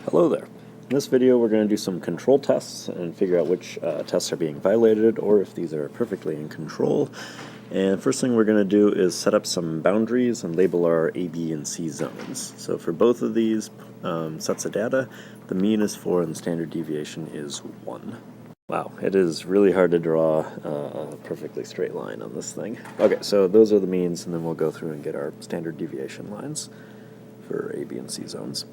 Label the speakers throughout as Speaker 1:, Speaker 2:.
Speaker 1: Hello there. In this video we're going to do some control tests and figure out which tests are being violated or if these are perfectly in control. And first thing we're going to do is set up some boundaries and label our A, B, and C zones. So for both of these sets of data, the mean is 4 and the standard deviation is 1. Wow, it is really hard to draw a perfectly straight line on this thing. Okay, so those are the means, and then we'll go through and get our standard deviation lines for A, B, and C zones.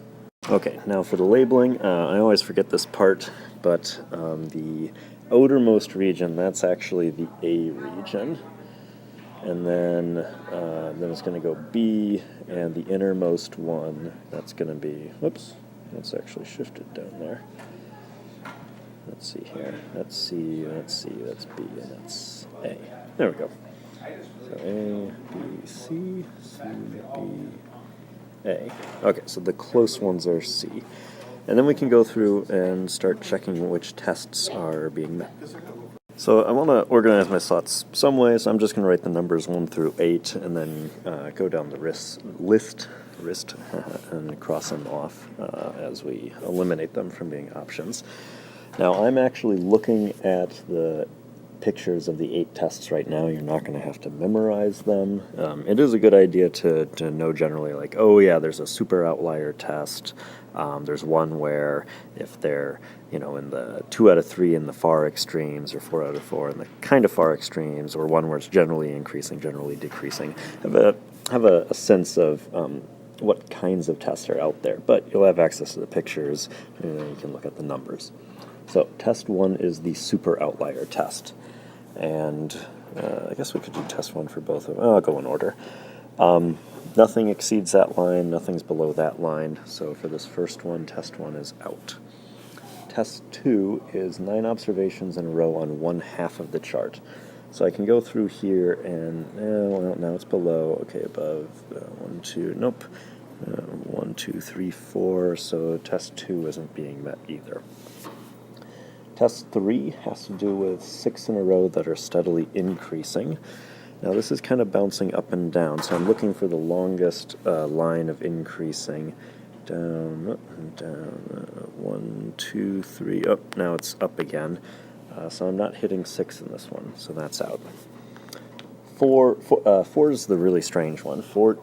Speaker 1: Okay, now for the labeling, I always forget this part, but the outermost region, that's actually the A region. And then it's going to go B, and the innermost one, that's going to be, whoops, that's actually shifted down there. Let's see here, that's C, that's B, and that's A. There we go. So A, B, C, B, A. Okay, so the close ones are C. And then we can go through and start checking which tests are being met. So I want to organize my slots some way, so I'm just going to write the numbers 1 through 8 and then go down the list and cross them off as we eliminate them from being options. Now I'm actually looking at the pictures of the 8 tests right now. You're not going to have to memorize them. It is a good idea to know generally, like, oh yeah, there's a super outlier test. There's one where if they're, in the 2 out of 3 in the far extremes, or 4 out of 4 in the kind of far extremes, or one where it's generally increasing, generally decreasing. Have a sense of what kinds of tests are out there, but you'll have access to the pictures, and you can look at the numbers. So test 1 is the super outlier test. And I guess we could do test 1 for both of them. I'll go in order. Nothing exceeds that line, nothing's below that line. So for this first one, test 1 is out. Test 2 is 9 observations in a row on 1/2 of the chart. So I can go through here and, well, now it's below. Okay, above 1, 2, nope. 1, 2, 3, 4. So test 2 isn't being met either. Test 3 has to do with 6 in a row that are steadily increasing. Now this is kind of bouncing up and down, so I'm looking for the longest line of increasing. Down, down, 1, 2, 3, up. Now it's up again. So I'm not hitting 6 in this one, so that's out. 4 is the really strange one. 4,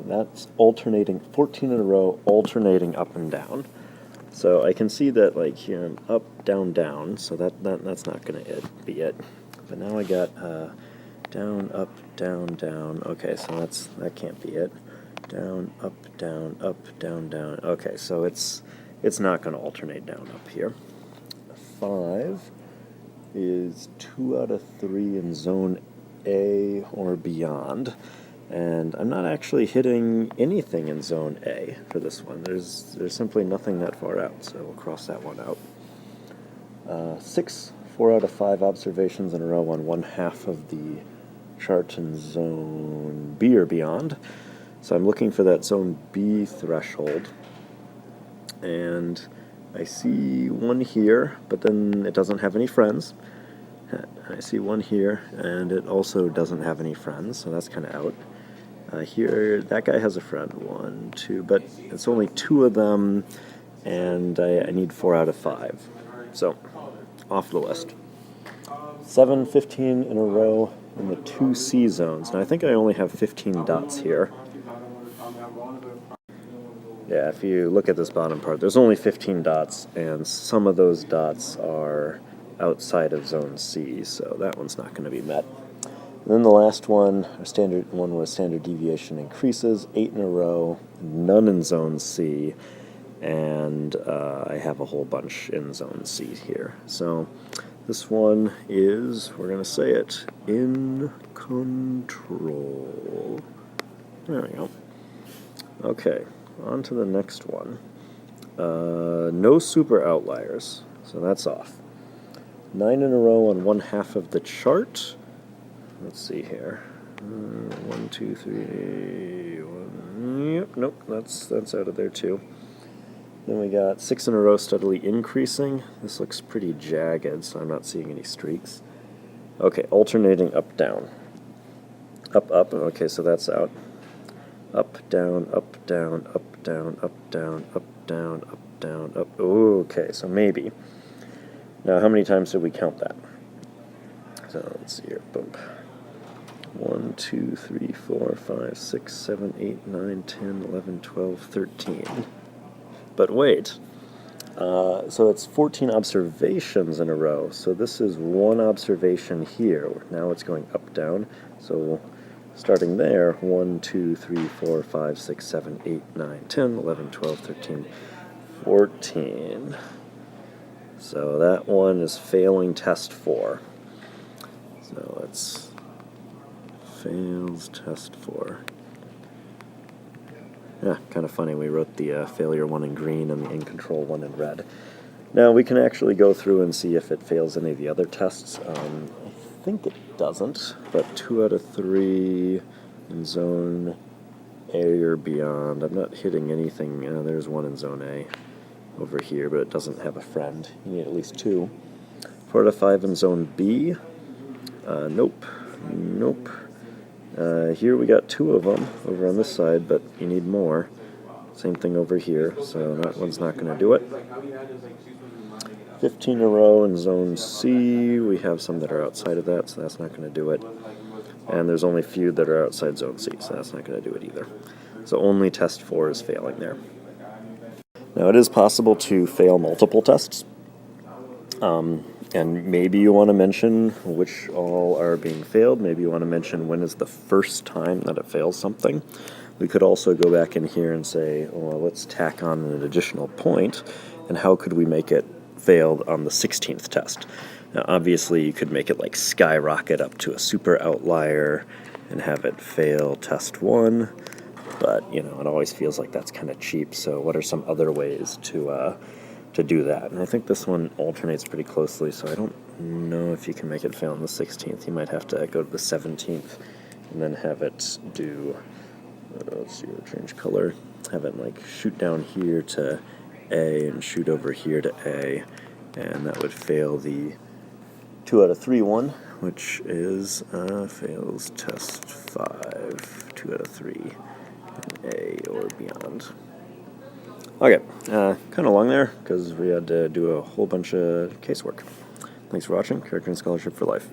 Speaker 1: that's alternating, 14 in a row, alternating up and down. So I can see that, like, here I'm up, down, down, so that's not going to be it. But now I got down, up, down. Okay, so that can't be it. Down, up, down, down. Okay, so it's not going to alternate down up here. 5 is 2 out of 3 in zone A or beyond. And I'm not actually hitting anything in zone A for this one. There's simply nothing that far out, so we'll cross that one out. 6, 4 out of 5 observations in a row on 1/2 of the chart in zone B or beyond. So I'm looking for that zone B threshold. And I see one here, but then it doesn't have any friends. I see one here, and it also doesn't have any friends, so that's kind of out. Here, that guy has a friend, 1, 2, but it's only 2 of them, and I need 4 out of 5. So, off the list. 7, 15 in a row in the 2 C zones. Now, I think I only have 15 dots here. Yeah, if you look at this bottom part, there's only 15 dots, and some of those dots are outside of zone C, so that one's not going to be met. And then the last one, our standard one where standard deviation increases, 8 in a row, none in zone C, and I have a whole bunch in zone C here. So this one is, we're going to say it, in control. There we go. Okay, on to the next one. No super outliers, so that's off. 9 in a row on 1/2 of the chart. Let's see here. 1, 2, 3, 1. Yep, nope, that's out of there too. Then we got 6 in a row steadily increasing. This looks pretty jagged, so I'm not seeing any streaks. Okay, alternating up, down. Up, up, okay, so that's out. Up, down, up, down, up, down, up, down, up, down, up, down, up. Okay, so maybe. Now, how many times did we count that? So let's see here. Boom. 1, 2, 3, 4, 5, 6, 7, 8, 9, 10, 11, 12, 13. But wait. So it's 14 observations in a row. So this is one observation here. Now it's going up, down. So starting there, 1, 2, 3, 4, 5, 6, 7, 8, 9, 10, 11, 12, 13, 14. So that one is failing test 4. So let's fails test 4. Yeah, kind of funny. We wrote the failure one in green and the in control one in red. Now we can actually go through and see if it fails any of the other tests. I think it doesn't, but 2 out of 3 in zone A or beyond. I'm not hitting anything. There's one in zone A over here, but it doesn't have a friend. You need at least 2. 4 out of 5 in zone B. Nope. Nope. Here we got 2 of them over on this side, but you need more. Same thing over here, so that one's not going to do it. 15 in a row in zone C. We have some that are outside of that, so that's not going to do it. And there's only a few that are outside zone C, so that's not going to do it either. So only test 4 is failing there. Now it is possible to fail multiple tests. And maybe you want to mention which all are being failed. Maybe you want to mention when is the first time that it fails something. We could also go back in here and say, well, let's tack on an additional point, and how could we make it failed on the 16th test? Now, obviously, you could make it like skyrocket up to a super outlier and have it fail test 1, but, it always feels like that's kind of cheap, so what are some other ways to do that? And I think this one alternates pretty closely, so I don't know if you can make it fail on the 16th. You might have to go to the 17th and then have it do, let's see, change color, have it like shoot down here to A and shoot over here to A, and that would fail the 2 out of 3 one, which is fails test 5, 2 out of 3, in A or beyond. Okay, kind of long there because we had to do a whole bunch of casework. Thanks for watching. Character and Scholarship for Life.